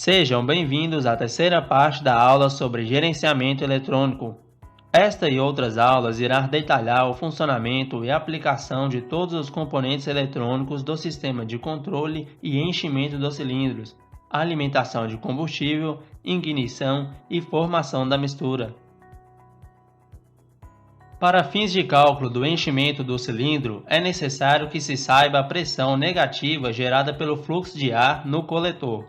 Sejam bem-vindos à terceira parte da aula sobre gerenciamento eletrônico. Esta e outras aulas irá detalhar o funcionamento e aplicação de todos os componentes eletrônicos do sistema de controle e enchimento dos cilindros, alimentação de combustível, ignição e formação da mistura. Para fins de cálculo do enchimento do cilindro, é necessário que se saiba a pressão negativa gerada pelo fluxo de ar no coletor.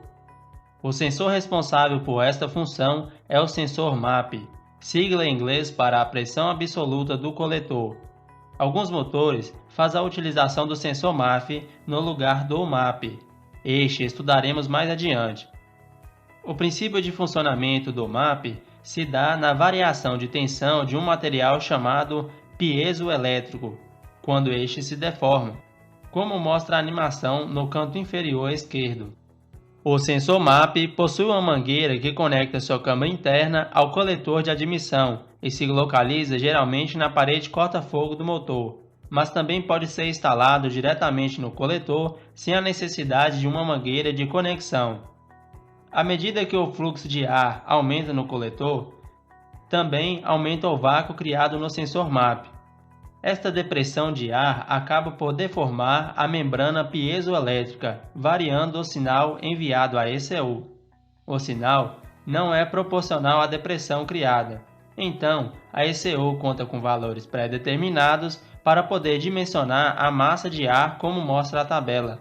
O sensor responsável por esta função é o sensor MAP, sigla em inglês para a pressão absoluta do coletor. Alguns motores fazem a utilização do sensor MAP no lugar do MAP. Este estudaremos mais adiante. O princípio de funcionamento do MAP se dá na variação de tensão de um material chamado piezoelétrico, quando este se deforma, como mostra a animação no canto inferior esquerdo. O sensor MAP possui uma mangueira que conecta sua câmara interna ao coletor de admissão e se localiza geralmente na parede corta-fogo do motor, mas também pode ser instalado diretamente no coletor sem a necessidade de uma mangueira de conexão. À medida que o fluxo de ar aumenta no coletor, também aumenta o vácuo criado no sensor MAP. Esta depressão de ar acaba por deformar a membrana piezoelétrica, variando o sinal enviado à ECU. O sinal não é proporcional à depressão criada, então a ECU conta com valores pré-determinados para poder dimensionar a massa de ar como mostra a tabela.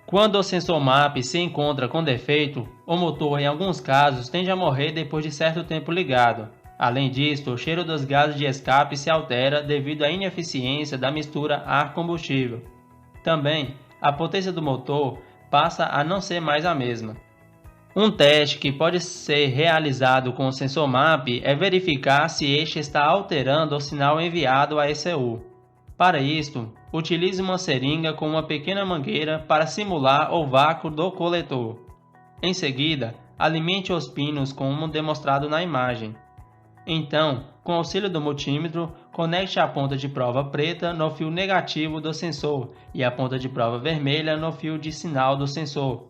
Quando o sensor MAP se encontra com defeito, o motor em alguns casos tende a morrer depois de certo tempo ligado. Além disso, o cheiro dos gases de escape se altera devido à ineficiência da mistura ar-combustível. Também, a potência do motor passa a não ser mais a mesma. Um teste que pode ser realizado com o sensor MAP é verificar se este está alterando o sinal enviado à ECU. Para isto, utilize uma seringa com uma pequena mangueira para simular o vácuo do coletor. Em seguida, alimente os pinos como demonstrado na imagem. Então, com auxílio do multímetro, conecte a ponta de prova preta no fio negativo do sensor e a ponta de prova vermelha no fio de sinal do sensor.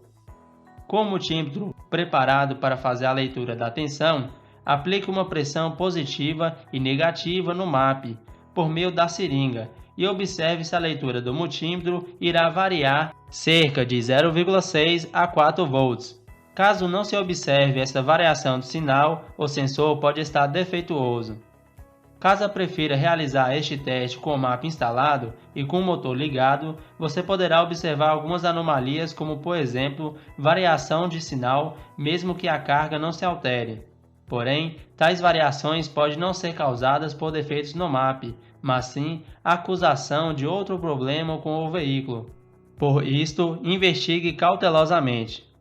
Com o multímetro preparado para fazer a leitura da tensão, aplique uma pressão positiva e negativa no MAP por meio da seringa e observe se a leitura do multímetro irá variar cerca de 0,6 a 4 volts. Caso não se observe essa variação do sinal, o sensor pode estar defeituoso. Caso prefira realizar este teste com o MAP instalado e com o motor ligado, você poderá observar algumas anomalias como, por exemplo, variação de sinal, mesmo que a carga não se altere. Porém, tais variações podem não ser causadas por defeitos no MAP, mas sim a acusação de outro problema com o veículo. Por isto, investigue cautelosamente.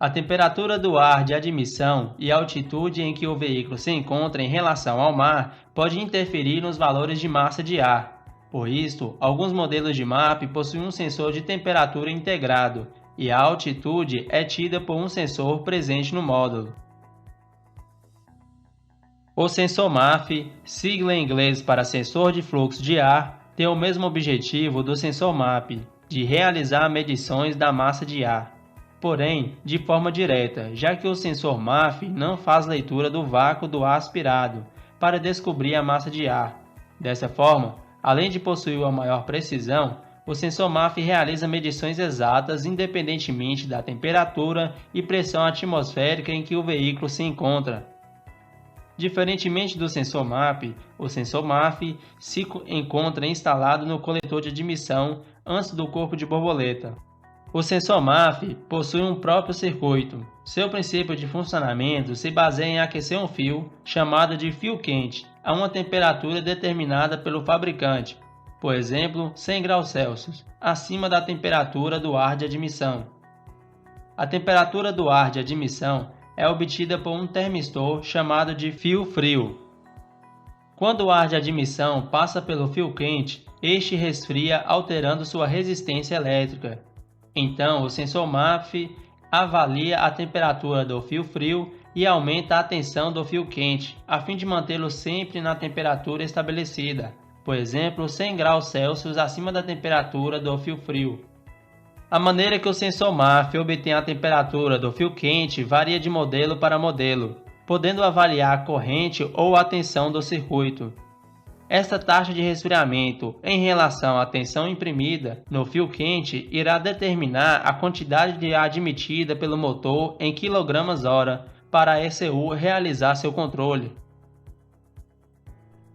A temperatura do ar de admissão e a altitude em que o veículo se encontra em relação ao mar pode interferir nos valores de massa de ar. Por isso, alguns modelos de MAP possuem um sensor de temperatura integrado, e a altitude é tida por um sensor presente no módulo. O sensor MAP, sigla em inglês para sensor de fluxo de ar, tem o mesmo objetivo do sensor MAP, de realizar medições da massa de ar, porém de forma direta, já que o sensor MAP não faz leitura do vácuo do ar aspirado para descobrir a massa de ar. Dessa forma, além de possuir uma maior precisão, o sensor MAP realiza medições exatas independentemente da temperatura e pressão atmosférica em que o veículo se encontra. Diferentemente do sensor MAP, o sensor MAP se encontra instalado no coletor de admissão antes do corpo de borboleta. O sensor MAP possui um próprio circuito. Seu princípio de funcionamento se baseia em aquecer um fio, chamado de fio quente, a uma temperatura determinada pelo fabricante, por exemplo, 100 graus Celsius, acima da temperatura do ar de admissão. A temperatura do ar de admissão é obtida por um termistor chamado de fio frio. Quando o ar de admissão passa pelo fio quente, este resfria, alterando sua resistência elétrica. Então, o sensor MAP avalia a temperatura do fio frio e aumenta a tensão do fio quente, a fim de mantê-lo sempre na temperatura estabelecida, por exemplo, 100 graus Celsius acima da temperatura do fio frio. A maneira que o sensor MAF obtém a temperatura do fio quente varia de modelo para modelo, podendo avaliar a corrente ou a tensão do circuito. Esta taxa de resfriamento em relação à tensão imprimida no fio quente irá determinar a quantidade de ar admitida pelo motor em kg/h para a ECU realizar seu controle.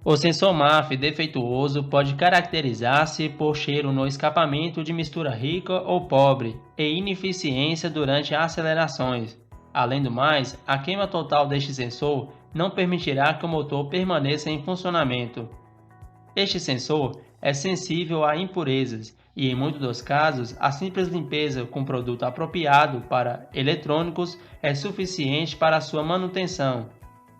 O sensor MAF defeituoso pode caracterizar-se por cheiro no escapamento de mistura rica ou pobre e ineficiência durante acelerações. Além do mais, a queima total deste sensor não permitirá que o motor permaneça em funcionamento. Este sensor é sensível a impurezas e, em muitos dos casos, a simples limpeza com produto apropriado para eletrônicos é suficiente para sua manutenção.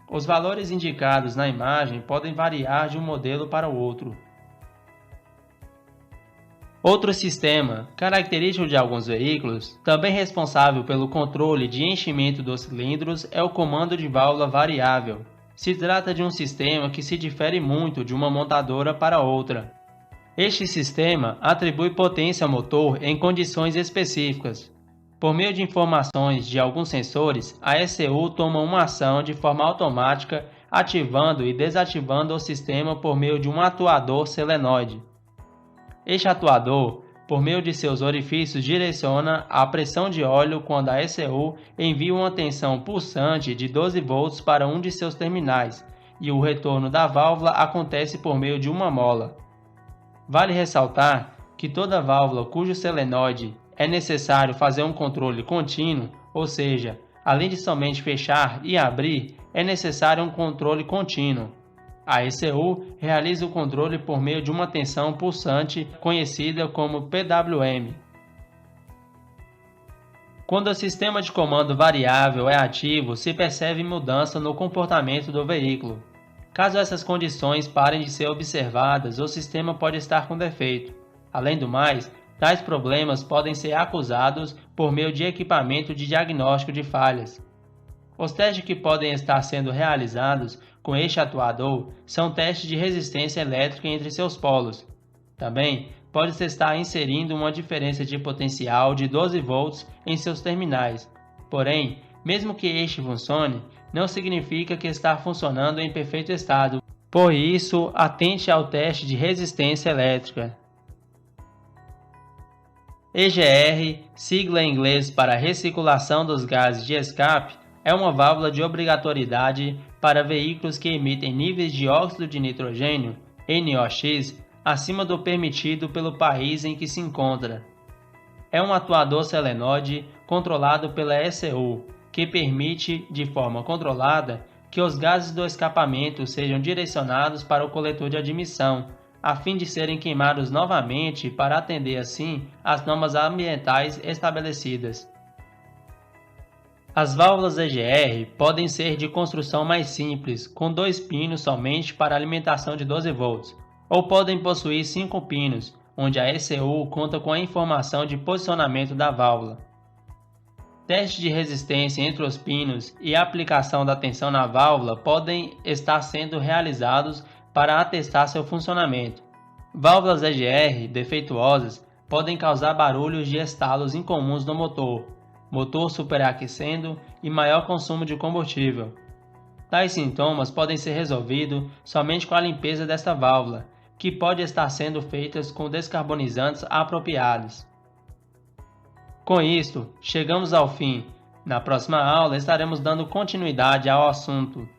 Os valores indicados na imagem podem variar de um modelo para o outro. Outro sistema, característico de alguns veículos, também responsável pelo controle de enchimento dos cilindros, é o comando de válvula variável. Se trata de um sistema que se difere muito de uma montadora para outra. Este sistema atribui potência ao motor em condições específicas. Por meio de informações de alguns sensores, a ECU toma uma ação de forma automática, ativando e desativando o sistema por meio de um atuador solenoide. Este atuador, por meio de seus orifícios, direciona a pressão de óleo quando a ECU envia uma tensão pulsante de 12 volts para um de seus terminais, e o retorno da válvula acontece por meio de uma mola. Vale ressaltar que toda válvula cujo solenoide é necessário fazer um controle contínuo, ou seja, além de somente fechar e abrir, é necessário um controle contínuo. A ECU realiza o controle por meio de uma tensão pulsante conhecida como PWM. Quando o sistema de comando variável é ativo, se percebe mudança no comportamento do veículo. Caso essas condições parem de ser observadas, o sistema pode estar com defeito. Além do mais, tais problemas podem ser acusados por meio de equipamento de diagnóstico de falhas. Os testes que podem estar sendo realizados com este atuador são testes de resistência elétrica entre seus polos. Também pode-se estar inserindo uma diferença de potencial de 12 volts em seus terminais. Porém, mesmo que este funcione, não significa que está funcionando em perfeito estado. Por isso, atente ao teste de resistência elétrica. EGR, sigla em inglês para recirculação dos gases de escape, é uma válvula de obrigatoriedade para veículos que emitem níveis de óxido de nitrogênio, NOx, acima do permitido pelo país em que se encontra. É um atuador solenoide controlado pela ECU, que permite, de forma controlada, que os gases do escapamento sejam direcionados para o coletor de admissão, a fim de serem queimados novamente para atender assim às normas ambientais estabelecidas. As válvulas EGR podem ser de construção mais simples, com 2 pinos somente para alimentação de 12 volts, ou podem possuir 5 pinos, onde a ECU conta com a informação de posicionamento da válvula. Testes de resistência entre os pinos e a aplicação da tensão na válvula podem estar sendo realizados para atestar seu funcionamento. Válvulas EGR defeituosas podem causar barulhos de estalos incomuns no motor superaquecendo e maior consumo de combustível. Tais sintomas podem ser resolvidos somente com a limpeza desta válvula, que pode estar sendo feita com descarbonizantes apropriados. Com isto, chegamos ao fim. Na próxima aula estaremos dando continuidade ao assunto.